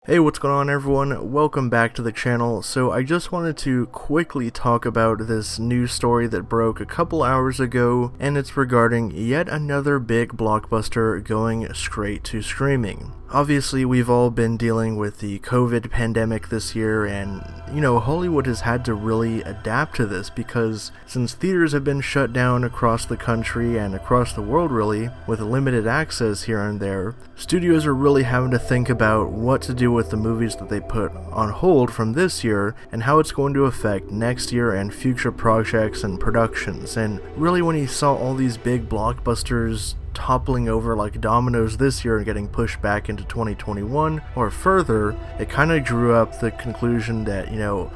Hey, what's going on everyone? Welcome back to the channel. So I just wanted to quickly talk about this news story that broke a couple hours ago, and it's regarding yet another big blockbuster going straight to streaming. Obviously, we've all been dealing with the COVID pandemic this year, and Hollywood has had to really adapt to this because since theaters have been shut down across the country and across the world really, with limited access here and there, studios are really having to think about what to do with the movies that they put on hold from this year and how it's going to affect next year and future projects and productions. And really, when you saw all these big blockbusters toppling over like dominoes this year and getting pushed back into 2021 or further, it kind of drew up the conclusion that,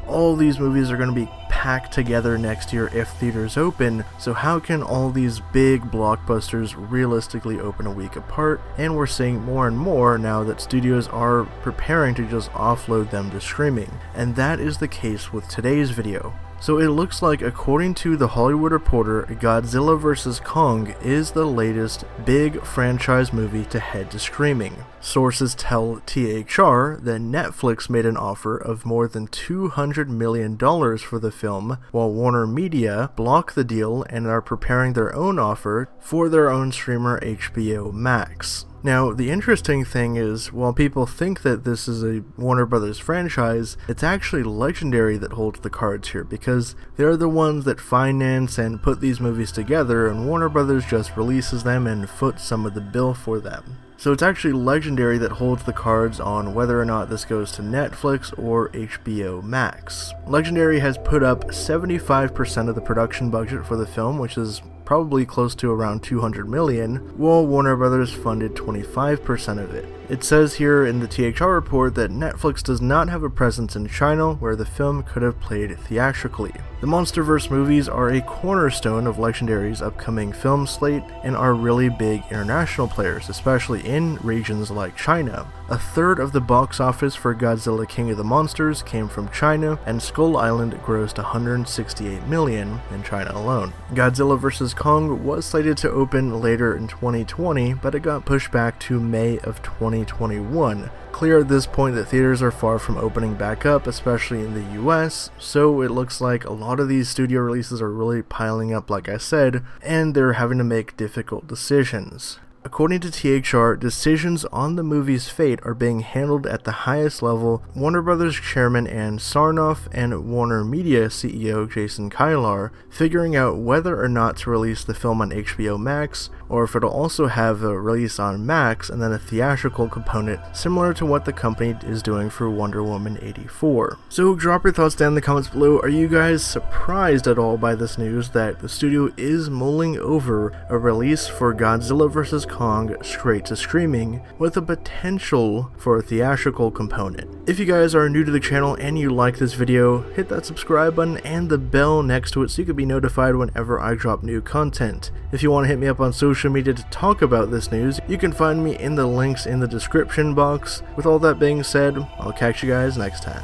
all these movies are going to be packed together next year if theaters open, so how can all these big blockbusters realistically open a week apart? And we're seeing more and more now that studios are preparing to just offload them to streaming, and that is the case with today's video. So it looks like, according to The Hollywood Reporter, Godzilla vs. Kong is the latest big franchise movie to head to streaming. Sources tell THR that Netflix made an offer of more than $200 million for the film, while Warner Media blocked the deal and are preparing their own offer for their own streamer HBO Max. Now, the interesting thing is, while people think that this is a Warner Brothers franchise, it's actually Legendary that holds the cards here, because they're the ones that finance and put these movies together, and Warner Brothers just releases them and foots some of the bill for them. So it's actually Legendary that holds the cards on whether or not this goes to Netflix or HBO Max. Legendary has put up 75% of the production budget for the film, which is probably close to around $200 million, while Warner Brothers funded 25% of it. It says here in the THR report that Netflix does not have a presence in China where the film could have played theatrically. The MonsterVerse movies are a cornerstone of Legendary's upcoming film slate and are really big international players, especially in regions like China. A third of the box office for Godzilla King of the Monsters came from China, and Skull Island grossed $168 million in China alone. Godzilla vs. Kong was slated to open later in 2020, but it got pushed back to May of 2021. Clear at this point that theaters are far from opening back up, especially in the US, so it looks like a lot of these studio releases are really piling up, like I said, and they're having to make difficult decisions. According to THR, decisions on the movie's fate are being handled at the highest level. Warner Brothers chairman Ann Sarnoff and Warner Media CEO Jason Kilar figuring out whether or not to release the film on HBO Max, or if it'll also have a release on Max and then a theatrical component similar to what the company is doing for Wonder Woman 84. So drop your thoughts down in the comments below. Are you guys surprised at all by this news that the studio is mulling over a release for Godzilla vs. Kong straight to streaming with a potential for a theatrical component? If you guys are new to the channel and you like this video, hit that subscribe button and the bell next to it so you can be notified whenever I drop new content. If you want to hit me up on social media to talk about this news, you can find me in the links in the description box. With all that being said, I'll catch you guys next time.